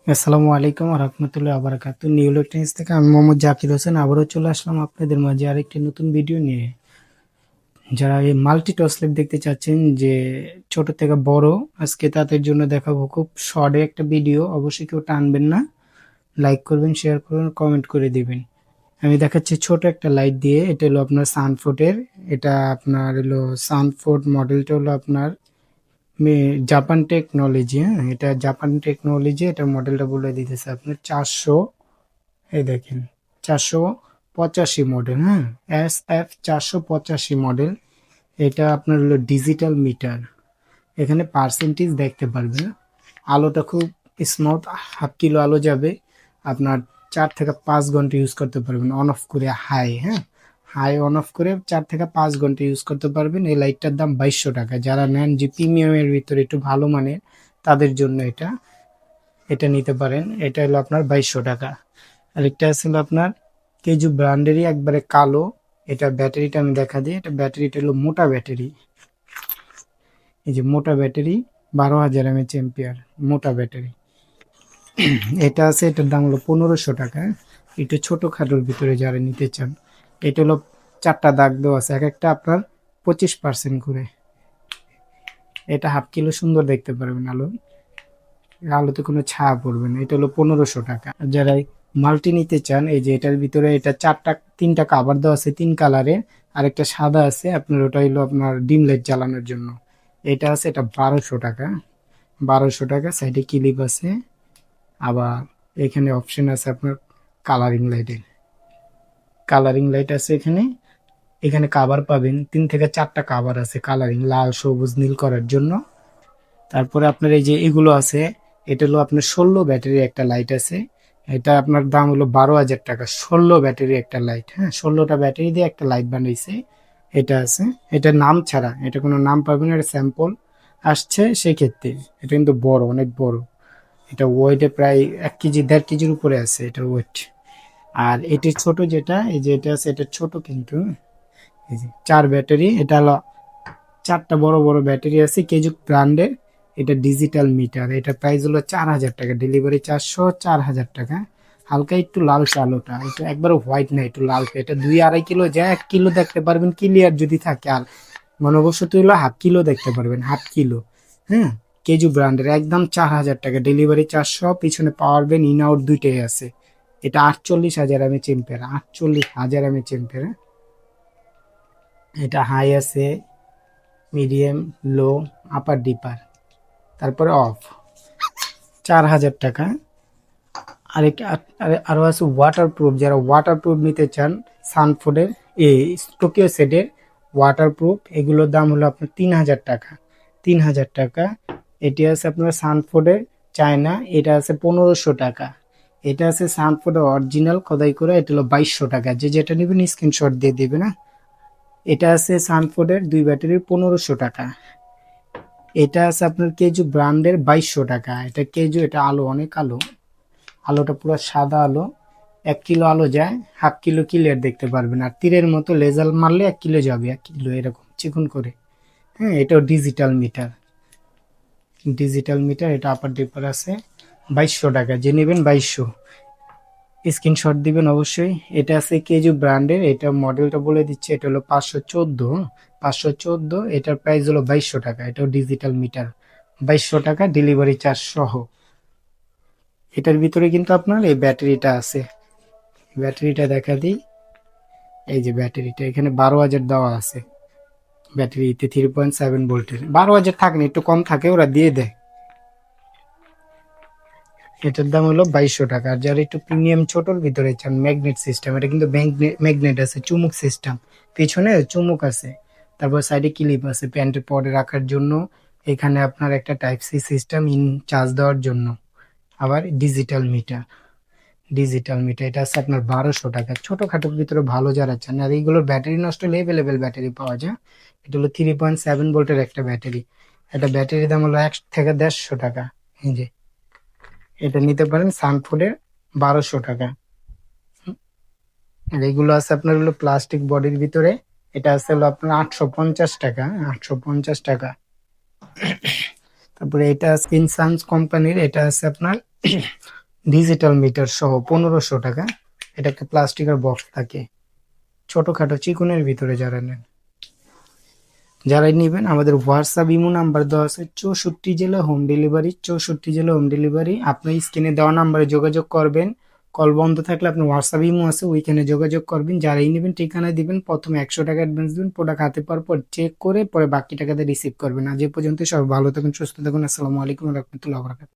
আসসালামু আলাইকুম রহমতুল্লাহ আবরাকাতু। New electronics থেকে আমি মোহাম্মদ জাকির হোসেন আবারও চলে আসলাম আপনাদের মাঝে আরেকটি নতুন ভিডিও নিয়ে। যারা এই মাল্টি টসলেট দেখতে চাচ্ছেন যে ছোট থেকে বড়, আজকে তাদের জন্য দেখাবো খুব শর্ট একটা ভিডিও। অবশ্যই কেউ টানবেন না, লাইক করবেন, শেয়ার করবেন, কমেন্ট করে দিবেন। আমি দেখাচ্ছি ছোট একটা লাইট দিয়ে। এটা হলো আপনার সানফোর্ডের। এটা আপনার হলো সানফোর্ড মডেলটা হলো আপনার জাপান টেকনোলজি। হ্যাঁ, এটা জাপান টেকনোলজি। এটার মডেলটা বলে দিতেছে আপনার 400, এই দেখেন 485 মডেল। হ্যাঁ, SF 485 মডেল। এটা আপনার হলো ডিজিটাল মিটার। এখানে পার্সেন্টেজ দেখতে পারবেন। আলোটা খুব স্মুথ, হাফ কিলো আলো যাবে। আপনার 4 থেকে 5 ঘন্টা ইউজ করতে পারবেন অন অফ করে। হাই, হ্যাঁ, হাই অন অফ করে 4 থেকে 5 ঘন্টা ইউজ করতে পারবেন। এই লাইটটার দাম 2200 টাকা। যারা নেন যে প্রিমিয়ামের ভিতরে একটু ভালো মানের, তাদের জন্য এটা এটা নিতে পারেন। এটা হলো আপনার 2200 টাকা। আরেকটা ছিল আপনার কেজু ব্র্যান্ডেরই একবারে কালো। এটা ব্যাটারিটা আমি দেখা দিই। এটা ব্যাটারিটা হলো মোটা ব্যাটারি। এই যে মোটা ব্যাটারি, 12,000 mAh মোটা ব্যাটারি। এটা আছে, এটার দাম হলো 1500 টাকা। একটু ছোটোখাটোর ভিতরে যারা নিতে চান। এটা হলো 4টা দাগ দেওয়া আছে, এক একটা আপনার 25% করে। এটা হাফ কিলো সুন্দর দেখতে পারবেন আলো। আলোতে কোনো ছায়া পড়বে না। এটা হলো 1500 টাকা। আর যারা মাল্টি নিতে চান, এই যে এটার ভিতরে এটা 3টা কাভার দেওয়া আছে 3 কালারে। আর একটা সাদা আছে আপনার, ওটা হলো আপনার ডিম লাইট জ্বালানোর জন্য। এটা আছে, এটা 1200 টাকা। 1200 টাকা। সাইডে ক্লিপ আছে। আবার এখানে অপশন আছে আপনার কালারিং লাইটের। কালারিং লাইট আছে এখানে। এখানে কাভার পাবেন 3 থেকে 4টা কাভার আছে কালারিং, লাল, সবুজ, নীল করার জন্য। তারপরে আপনার এই যে এগুলো আছে, এটা হলো আপনার 16 ব্যাটারির একটা লাইট আছে। এটা আপনার দাম হলো 12,000 টাকা। 16 ব্যাটারি একটা লাইট। হ্যাঁ, 16টা ব্যাটারি দিয়ে একটা লাইট বানাইছে। এটা আছে। এটা নাম ছাড়া, এটা কোনো নাম পাবেন না, এটা স্যাম্পল আসছে সেই ক্ষেত্রে। এটা কিন্তু বড়, অনেক বড়। এটা ওয়েটে প্রায় 1 কেজি 1.5 কেজির উপরে আছে এটার ওয়েট। আর এটির ছোট যেটা, এই যে এটা আছে, এটা ছোট কিন্তু। এই যে 4 ব্যাটারি, এটা হলো 4টা বড় বড় ব্যাটারি আছে কেজুক ব্র্যান্ডের। এটা ডিজিটাল মিটার। এটা প্রাইস হলো 4,000 টাকা। ডেলিভারি 400, 4,000 টাকা। হালকা একটু লালচে আলোটা, এটা একবারে হোয়াইট না, একটু লালচে। এটা 2-2.5 কিলো যায়, 1 কিলো দেখতে পারবেন ক্লিয়ার যদি থাকে। আর মনোবশত হলো হাফ কিলো দেখতে পারবেন, হাফ কিলো। হ্যাঁ, কেজু ব্র্যান্ডের একদম 4,000 টাকা। ডেলিভারি 400। পিছনে পাওয়ার ব্যাংক ইন আউট দুইটাই আছে। এটা 48,000 mAh। 48,000 mAh। এটা হাই আছে, মিডিয়াম, লো, আপার, ডিপার, তারপরে অফ। 4,000 টাকা। আরো আছে ওয়াটার প্রুফ। যারা ওয়াটার প্রুফ নিতে চান, সানফোর্ডের এই টোকিও সেটের ওয়াটার প্রুফ, এগুলোর দাম হলো আপনার 3,000 টাকা। 3,000 টাকা। এটি আছে আপনার সানফোর্ডের চায়না। এটা আছে 1500 টাকা। এটা আছে সানফোর্ডের অরিজিনাল খোদাই করে। এটা হলো 2200 টাকা। যে যেটা নেবেন স্ক্রিনশট দিয়ে দেবে না। এটা আছে সানফোর্ডের 2 ব্যাটারির 1500 টাকা। এটা আছে আপনার কেজু ব্র্যান্ডের 2200 টাকা। এটা কেজু, এটা আলো অনেক আলো। আলোটা পুরো সাদা আলো। 1 কিলো আলো যায়, হাফ কিলো ক্লিয়ার দেখতে পারবেন। আর তীরের মতো লেজার মারলে 1 কিলো যাবে, 1 কিলো এরকম চিকন করে। হ্যাঁ, এটাও ডিজিটাল মিটার। Digital meter. এটা আপার ডিপার আছে। 2200 টাকা। যে নেবেন 2200, স্ক্রিনশট দিবেন অবশ্যই। এটা আছে কেজু ব্র্যান্ডের। এটা মডেলটা বলে দিচ্ছে, এটা হলো 514। 514। এটার প্রাইস হলো 2200 টাকা। এটাও ডিজিটাল মিটার। 2200 টাকা, ডেলিভারি চার্জ সহ। এটার ভিতরে কিন্তু আপনার এই ব্যাটারিটা আছে। ব্যাটারিটা দেখা দিই। এই যে ব্যাটারিটা এখানে 12,000 দেওয়া আছে। ব্যাটারিতে 3.7 ভোল্টের। 12,000 থাকে না, একটু কম থাকে, ওরা দিয়ে দেয়। এটার দাম হলো 2200 টাকা। আর যারা একটু প্রিমিয়াম ছোটর ভিতরে চান, ম্যাগনেট সিস্টেম। এটা কিন্তু ম্যাগনেট আছে, চুমুক সিস্টেম। পেছনে চুমুক আছে। তারপর সাইডে ক্লিপ আছে প্যান্টের পরে রাখার জন্য। এখানে আপনার একটা টাইপ সি সিস্টেম ইন চার্জ দেওয়ার জন্য। আবার ডিজিটাল মিটার। Digital meter. এটা আছে আপনার 1200 টাকা। ছোটখাটোর ভিতরে ভালো যারা চান। আর এইগুলোর ব্যাটারি নষ্ট হলে অ্যাভেলেবেল ব্যাটারি পাওয়া যায়। এটা হলো 3.7 ভোল্টের একটা ব্যাটারি। এটা ব্যাটারির দাম হলো 1 থেকে 150 টাকা। এই যে এটা নিতে পারেন সানফোর্ডের 1200 টাকা। আর এগুলো আছে আপনার হলো প্লাস্টিক বডির ভিতরে। এটা আছে হলো আপনার 850 টাকা। 850 টাকা। তারপরে এটা স্কিনসান্স কোম্পানির। এটা আছে আপনার ডিজিটাল মিটার সহ 1500 টাকা। এটা একটা প্লাস্টিকের বক্স থাকে, ছোটখাটো চিকনের ভিতরে যারা নেন, যারাই নেবেন আমাদের হোয়াটসঅ্যাপ ইমো নাম্বার দেওয়া আছে, 64 জেলা হোম ডেলিভারি, 64 জেলা হোম ডেলিভারি। আপনার স্ক্রিনে দেওয়া নাম্বারে যোগাযোগ করবেন। কল বন্ধ থাকলে আপনার হোয়াটসঅ্যাপ ইমো আছে, ওইখানে যোগাযোগ করবেন। যারাই নেবেন ঠিকানা দিবেন, প্রথমে 100 টাকা অ্যাডভান্স দিবেন, প্রোডাক্ট হাতে পাওয়ার পর চেক করে পরে বাকি টাকাতে রিসিভ করবেন। আজ এ পর্যন্ত, সবাই ভালো থাকুন, সুস্থ থাকুন। আসসালামু আলাইকুম রহমতুল্লাহ।